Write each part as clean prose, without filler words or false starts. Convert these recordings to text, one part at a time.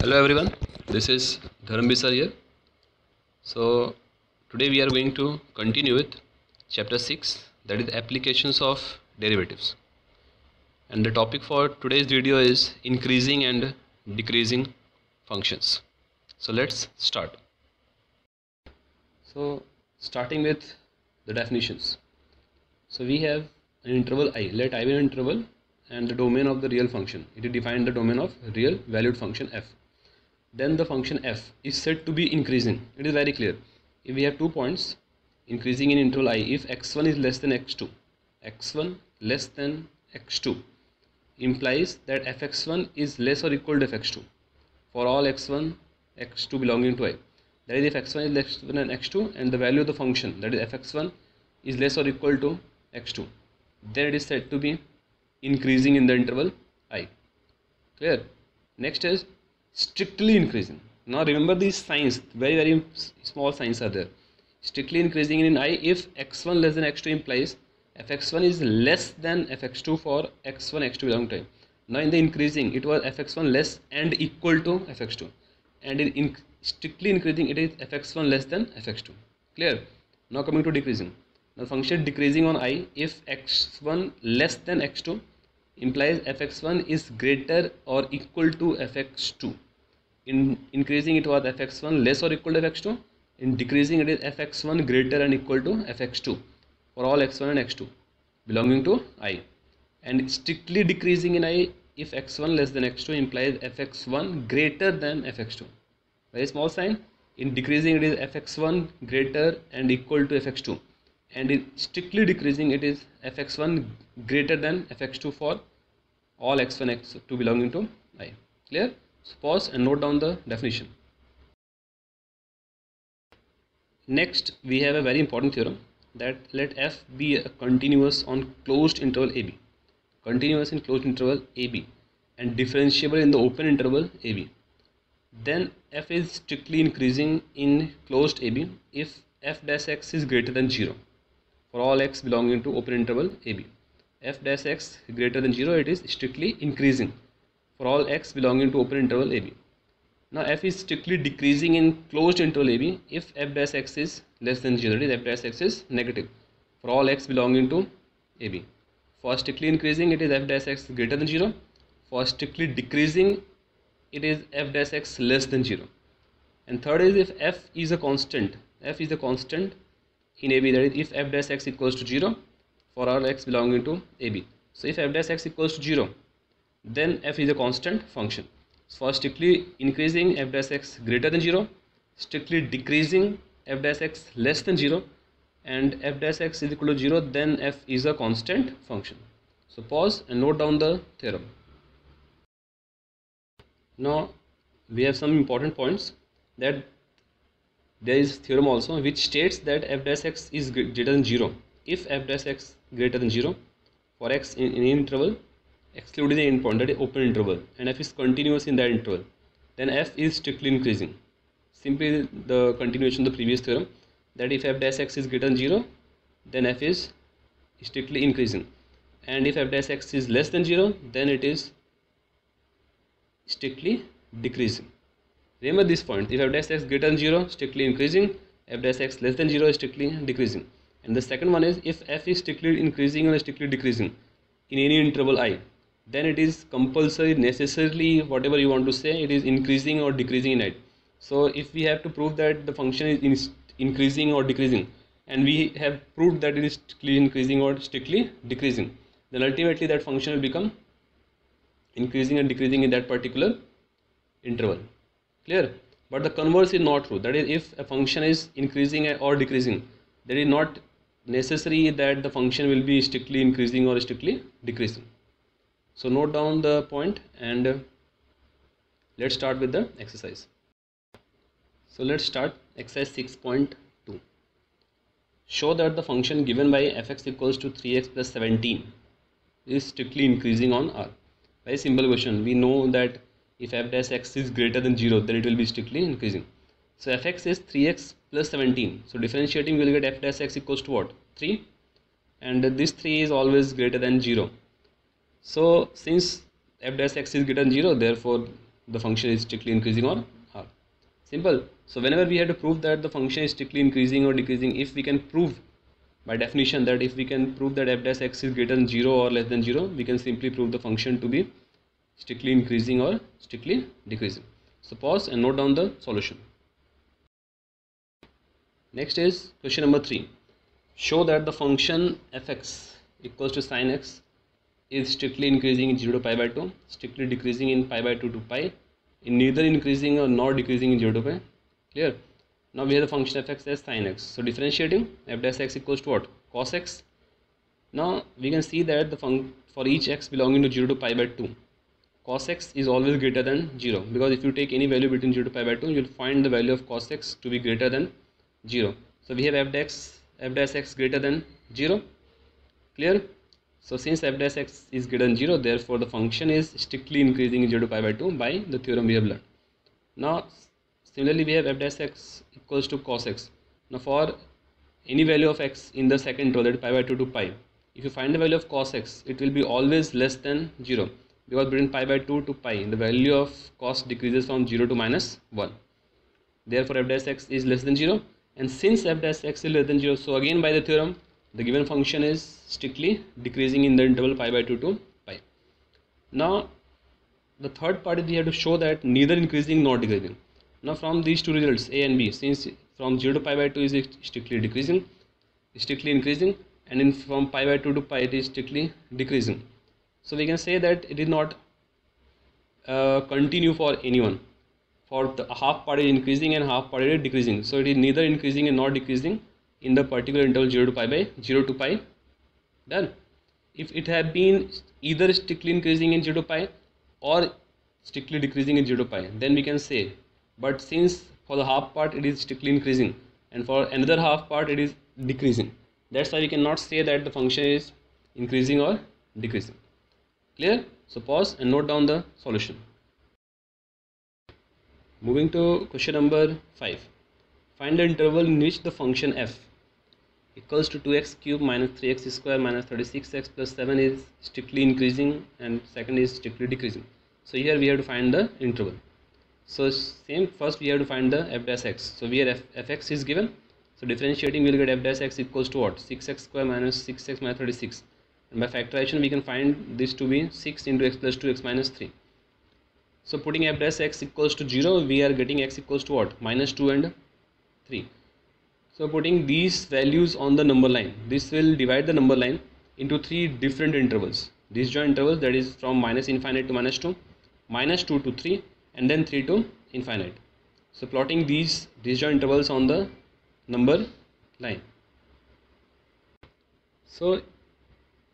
Hello everyone, this is Dharambisar here. So today we are going to continue with chapter 6, that is applications of derivatives. And the topic for today's video is increasing and decreasing functions. So let's start. So starting with the definitions. So we have an interval I, let I be an interval and the domain of the real function. It is defined the domain of real valued function f. Then the function f is said to be increasing. It is very clear. If we have 2 points increasing in interval I, if x1 is less than x2, x1 less than x2 implies that fx1 is less or equal to fx2 for all x1, x2 belonging to I. That is, if x1 is less than x2 and the value of the function, that is fx1, is less or equal to x2, then it is said to be increasing in the interval I. Clear? Next is strictly increasing. Now remember these signs, very small signs are there. Strictly increasing in I if x1 less than x2 implies fx1 is less than fx2 for x1, x2 belong to I. Now in the increasing it was fx1 less and equal to fx2, and in strictly increasing it is fx1 less than fx2. Clear? Now coming to decreasing. Now function decreasing on I if x1 less than x2 implies fx1 is greater or equal to fx2. In increasing it was fx1 less or equal to fx2. In decreasing it is fx1 greater and equal to fx2 for all x1 and x2 belonging to I. And strictly decreasing in I if x1 less than x2 implies fx1 greater than fx2. Very small sign. In decreasing it is fx1 greater and equal to fx2, and in strictly decreasing it is fx1 greater than fx2 for all x1, x2 belonging to I. Clear? So pause and note down the definition. Next we have a very important theorem, that let f be a continuous on closed interval AB, continuous in closed interval AB and differentiable in the open interval AB. Then f is strictly increasing in closed AB if f dash x is greater than 0 for all x belonging to open interval AB. F dash x greater than 0, it is strictly increasing for all x belonging to open interval AB. Now f is strictly decreasing in closed interval AB if f dash x is less than 0, that is f dash x is negative for all x belonging to AB. For strictly increasing it is f dash x greater than 0, for strictly decreasing it is f dash x less than 0. And third is if f is a constant, f is a constant in AB, that is if f dash x equals to 0 for all x belonging to AB. So if f dash x equals to 0, then f is a constant function. For strictly increasing f dash x greater than 0, strictly decreasing f dash x less than 0, and f dash x is equal to 0, then f is a constant function. So pause and note down the theorem. Now we have some important points, that there is theorem also which states that f dash x is greater than 0 if f dash x greater than 0 for x in any interval excluding the endpoint, that is open interval, and f is continuous in that interval, then f is strictly increasing. Simply the continuation of the previous theorem, that if f dash x is greater than 0, then f is strictly increasing, and if f dash x is less than 0, then it is strictly decreasing. Remember this point, if f dash x greater than 0, strictly increasing, f dash x less than 0 is strictly decreasing. And the second one is if f is strictly increasing or strictly decreasing in any interval I, then it is compulsory, necessarily, whatever you want to say, it is increasing or decreasing in I. So if we have to prove that the function is increasing or decreasing, and we have proved that it is strictly increasing or strictly decreasing, then ultimately that function will become increasing and decreasing in that particular interval. Clear? But the converse is not true, that is if a function is increasing or decreasing, that is not necessary that the function will be strictly increasing or strictly decreasing. So note down the point, and let's start with the exercise. So let's start exercise 6.2. Show that the function given by fx equals to 3x plus 17 is strictly increasing on R. Very simple question. We know that if f dash x is greater than 0, then it will be strictly increasing. So fx is 3x plus 17. So differentiating we will get f dash x equals to what? 3. And this 3 is always greater than 0. So since f dash x is greater than 0, therefore the function is strictly increasing or half. Simple. So whenever we have to prove that the function is strictly increasing or decreasing, if we can prove by definition that if we can prove that f dash x is greater than 0 or less than 0, we can simply prove the function to be strictly increasing or strictly decreasing. So pause and note down the solution. Next is question number 3. Show that the function fx equals to sin x is strictly increasing in 0 to pi by 2, strictly decreasing in pi by 2 to pi, in neither increasing or not decreasing in 0 to pi. Clear? Now we have the function fx as sin x. So differentiating f dash x equals to what? Cos x. Now we can see that the for each x belonging to 0 to pi by 2, cos x is always greater than 0, because if you take any value between 0 to pi by 2, you will find the value of cos x to be greater than 0. So we have f dash x greater than 0. Clear? So since f dash x is greater than 0, therefore the function is strictly increasing in 0 to pi by 2 by the theorem we have learned. Now similarly we have f dash x equals to cos x. Now for any value of x in the second interval, that is pi by 2 to pi, if you find the value of cos x, it will be always less than 0, because between pi by 2 to pi the value of cos decreases from 0 to minus 1. Therefore f dash x is less than 0, and since f dash x is less than 0, so again by the theorem the given function is strictly decreasing in the interval pi by 2 to pi. Now the third part is we have to show that neither increasing nor decreasing. Now from these two results A and B, since from 0 to pi by 2 is strictly decreasing, strictly increasing, and from pi by 2 to pi it is strictly decreasing. So we can say that it is not continue for anyone. For the half part is increasing and half part is decreasing. So it is neither increasing and not decreasing in the particular interval 0 to pi by 0 to pi. Done. If it had been either strictly increasing in 0 to pi or strictly decreasing in 0 to pi, then we can say, but since for the half part it is strictly increasing and for another half part it is decreasing, that's why we cannot say that the function is increasing or decreasing. Clear? So pause and note down the solution. Moving to question number 5. Find the interval in which the function f equals to 2x cubed minus 3x square minus 36x plus 7 is strictly increasing and second is strictly decreasing. So here we have to find the interval. So same, first we have to find the f dash x. So here fx is given. So differentiating we will get f dash x equals to what? 6x square minus 6x minus 36. And by factorization we can find this to be 6 into x plus 2x minus 3. So putting f dash x equals to 0, we are getting x equals to what? Minus 2 and 3. So putting these values on the number line, this will divide the number line into 3 different intervals. Disjoint intervals, that is from minus infinite to minus 2, minus 2 to 3, and then 3 to infinite. So plotting these disjoint intervals on the number line. So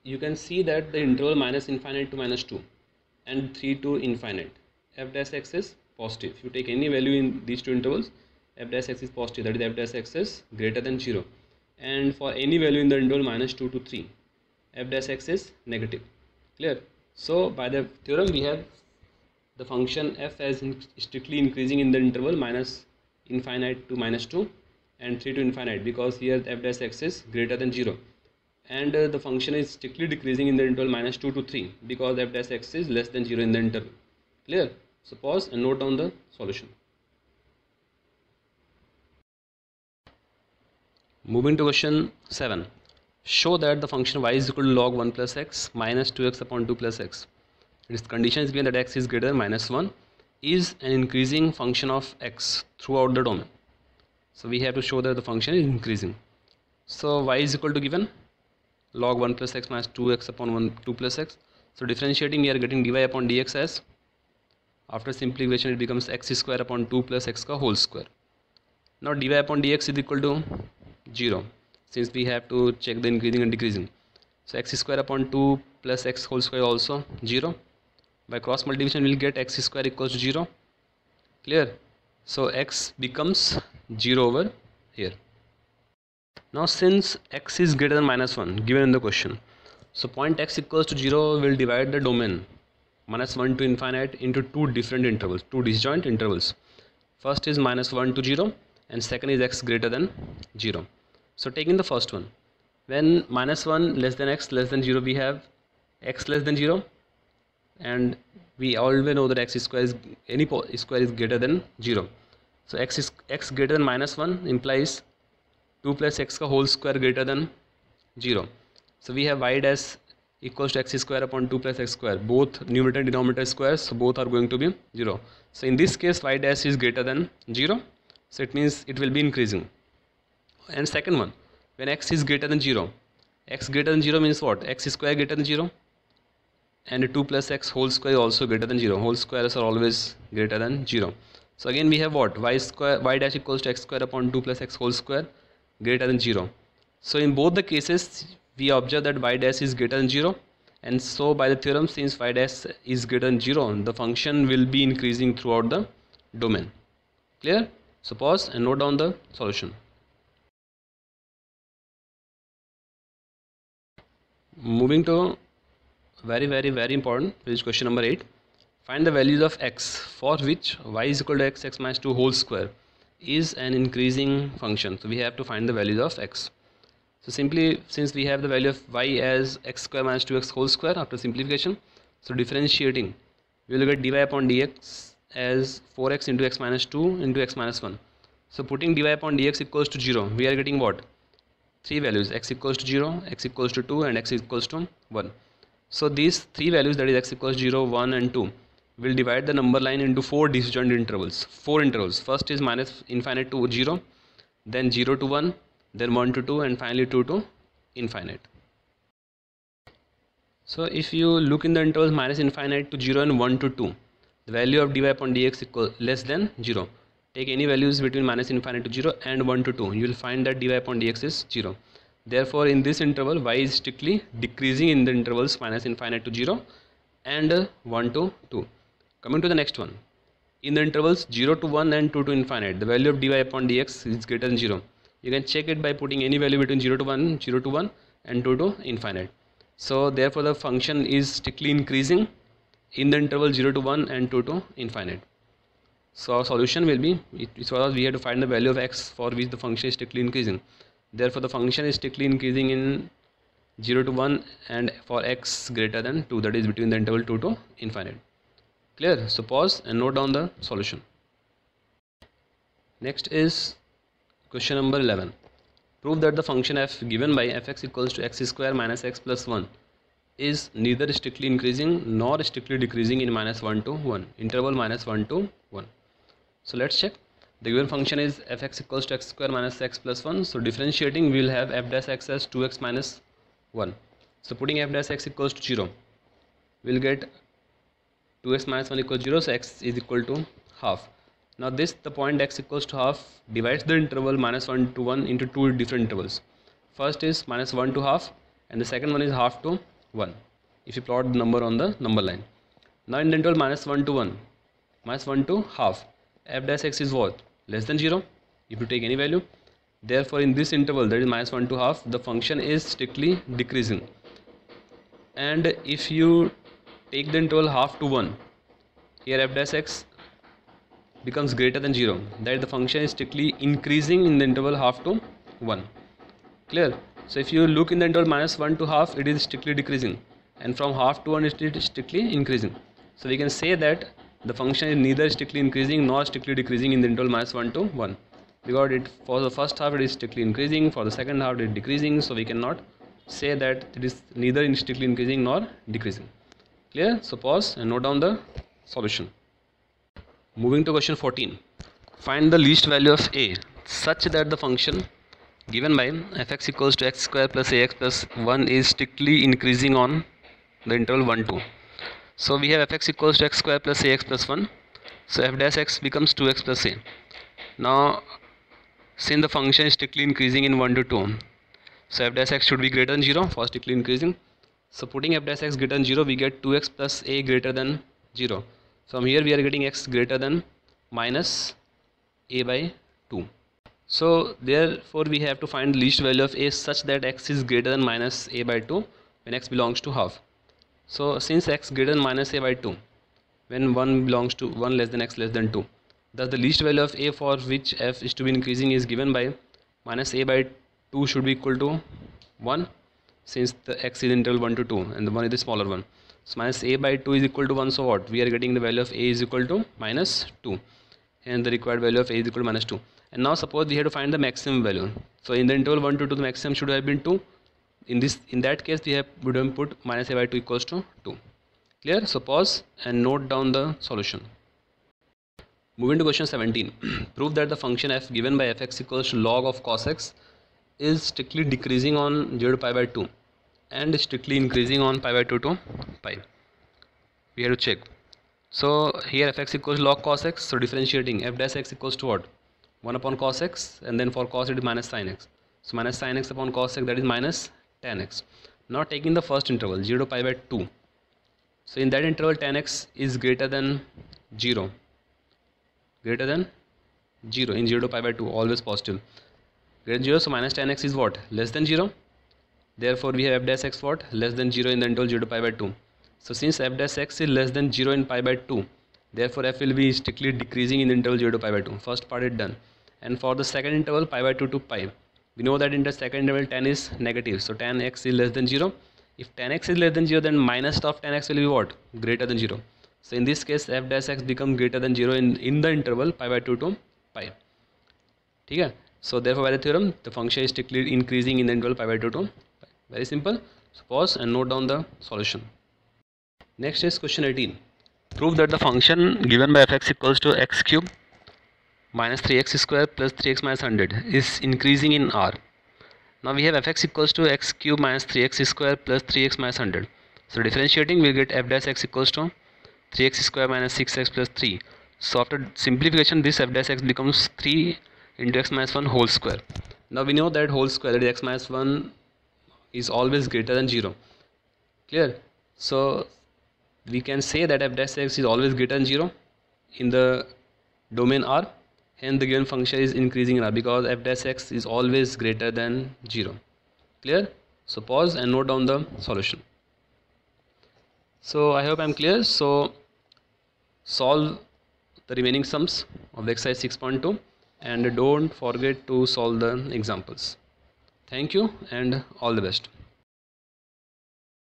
you can see that the interval minus infinite to minus 2 and 3 to infinite, f dash x is positive. If you take any value in these two intervals, f dash x is positive, that is f dash x is greater than 0. And for any value in the interval minus 2 to 3, f dash x is negative. Clear? So by the theorem we have the function f as strictly increasing in the interval minus infinite to minus 2 and 3 to infinite, because here f dash x is greater than 0. And the function is strictly decreasing in the interval minus 2 to 3, because f dash x is less than 0 in the interval. Clear? So pause and note down the solution. Moving to question 7. Show that the function y is equal to log 1 plus x minus 2x upon 2 plus x. Its condition is given that x is greater than minus 1 is an increasing function of x throughout the domain. So we have to show that the function is increasing. So y is equal to given log 1 plus x minus 2x upon 2 plus x. So differentiating, we are getting dy upon dx as, after simplification it becomes x square upon 2 plus x ka whole square. Now dy upon dx is equal to 0, since we have to check the increasing and decreasing. So x square upon 2 plus x whole square also 0. By cross multiplication we will get x square equals to 0. Clear? So x becomes 0 over here. Now since x is greater than minus 1 given in the question, so point x equals to 0 will divide the domain minus 1 to infinite into 2 different intervals, 2 disjoint intervals. First is minus 1 to 0 and second is x greater than 0. So taking the first one, when minus 1 less than x less than 0, we have x less than 0, and we always know that x square is square is greater than 0. So x greater than -1 implies 2 plus x ka whole square greater than 0. So we have y dash equals to x square upon 2 plus x square. Both numerator and denominator squares, so both are going to be 0. So in this case y dash is greater than 0. So it means it will be increasing. And second one, when x is greater than 0, x greater than 0 means what? X square greater than 0, and 2 plus x whole square is also greater than 0. Whole squares are always greater than 0. So again we have what? Y dash equals to x square upon 2 plus x whole square greater than 0. So in both the cases we observe that y dash is greater than 0, and so by the theorem, since y dash is greater than 0, the function will be increasing throughout the domain. Clear? So pause and note down the solution. Moving to very important, which is question number 8. Find the values of x for which y is equal to x minus 2 whole square is an increasing function. So we have to find the values of x. So simply, since we have the value of y as x square minus 2x whole square after simplification, so differentiating, we will get dy upon dx as 4x into x minus 2 into x minus 1. So putting dy upon dx equals to 0, we are getting what? 3 values, x equals to 0, x equals to 2 and x equals to 1. So these 3 values, that is x equals 0, 1 and 2, will divide the number line into 4 disjoint intervals. 4 intervals. First is minus infinite to 0, then 0 to 1, then 1 to 2, and finally 2 to infinite. So if you look in the intervals minus infinite to 0 and 1 to 2, the value of dy upon dx equals less than 0. Take any values between minus infinite to 0 and 1 to 2, you will find that dy upon dx is 0. Therefore in this interval y is strictly decreasing in the intervals minus infinite to 0 and 1 to 2. Coming to the next one, in the intervals 0 to 1 and 2 to infinite, the value of dy upon dx is greater than 0. You can check it by putting any value between 0 to 1, 0 to 1 and 2 to infinite. So therefore the function is strictly increasing in the interval 0 to 1 and 2 to infinite. So our solution will be, we have to find the value of x for which the function is strictly increasing. Therefore the function is strictly increasing in 0 to 1 and for x greater than 2, that is between the interval 2 to infinite. Clear? So pause and note down the solution. Next is question number 11. Prove that the function f given by fx equals to x square minus x plus 1 is neither strictly increasing nor strictly decreasing in minus 1 to 1, interval minus 1 to 1. So let's check. The given function is fx equals to x square minus x plus 1. So differentiating, we will have f dash x as 2x minus 1. So putting f dash x equals to 0, we will get 2x minus 1 equals 0, so x is equal to half. Now this, the point x equals to half, divides the interval minus 1 to 1 into 2 different intervals. First is minus 1 to half and the second one is half to 1, if you plot the number on the number line. Now in the interval minus 1 to 1, minus 1 to half, f dash x is what? Less than 0, if you take any value. Therefore in this interval, that is minus 1 to half, the function is strictly decreasing. And if you take the interval half to 1, here f dash x becomes greater than 0, that the function is strictly increasing in the interval half to 1. Clear? So if you look in the interval minus 1 to half, it is strictly decreasing, and from half to 1 it is strictly increasing. So we can say that the function is neither strictly increasing nor strictly decreasing in the interval minus 1 to 1, because it, for the first half it is strictly increasing, for the second half it is decreasing, so we cannot say that it is neither strictly increasing nor decreasing. Clear? So pause and note down the solution. Moving to question 14. Find the least value of a such that the function given by fx equals to x square plus ax plus 1 is strictly increasing on the interval 1 2. So we have fx equals to x square plus ax plus 1. So f dash x becomes 2x plus a. Now since the function is strictly increasing in 1 to 2, so f dash x should be greater than 0 for strictly increasing. So putting f dash x greater than 0, we get 2x plus a greater than 0. From here we are getting x greater than minus a by 2. So therefore we have to find the least value of a such that x is greater than minus a by 2 when x belongs to half. So since x greater than minus a by 2 when 1 belongs to 1 less than x less than 2, thus the least value of a for which f is to be increasing is given by minus a by 2 should be equal to 1, since the x is interval 1 to 2 and the 1 is the smaller one. So minus a by 2 is equal to 1. So what? We are getting the value of a is equal to minus 2. And the required value of a is equal to minus 2. And now suppose we have to find the maximum value. So in the interval 1 to 2, the maximum should have been 2. In that case, we would have put minus a by 2 equals to 2. Clear? So pause and note down the solution. Moving to question 17. Prove that the function f given by fx equals to log of cos x is strictly decreasing on 0 to pi by 2 and strictly increasing on pi by 2 to pi. We have to check. So here fx equals log cos x, so differentiating f dash x equals to what? 1 upon cos x, and then for cos it is minus sin x. So minus sin x upon cos x, that is minus tan x. Now taking the first interval 0 to pi by 2. So in that interval tan x is greater than 0. Greater than 0 in 0 to pi by 2, always positive. Greater than 0, so minus tan x is what? Less than 0. Therefore we have f dash x what? Less than 0 in the interval 0 to pi by 2. So since f dash x is less than 0 in pi by 2, therefore f will be strictly decreasing in the interval 0 to pi by 2. First part is done. And for the second interval pi by 2 to pi, we know that in the second interval tan is negative. So tan x is less than 0. If tan x is less than 0, then minus of tan x will be what? Greater than 0. So in this case f dash x becomes greater than 0 in the interval pi by 2 to pi. Okay? So therefore by the theorem, the function is strictly increasing in the interval pi by 2 to pi. Very simple. So pause and note down the solution. Next is question 18. Prove that the function given by fx equals to x cube minus 3x square plus 3x minus 100 is increasing in R. Now we have fx equals to x cube minus 3x square plus 3x minus 100. So differentiating, we get f dash x equals to 3x square minus 6x plus 3. So after simplification, this f dash x becomes 3 into x minus 1 whole square. Now we know that whole square, that is x minus 1, is always greater than 0. Clear? So we can say that f dash x is always greater than 0 in the domain R, and the given function is increasing in R because f dash x is always greater than 0. Clear? So pause and note down the solution. So I hope I am clear. So solve the remaining sums of the exercise 6.2 and don't forget to solve the examples. Thank you and all the best.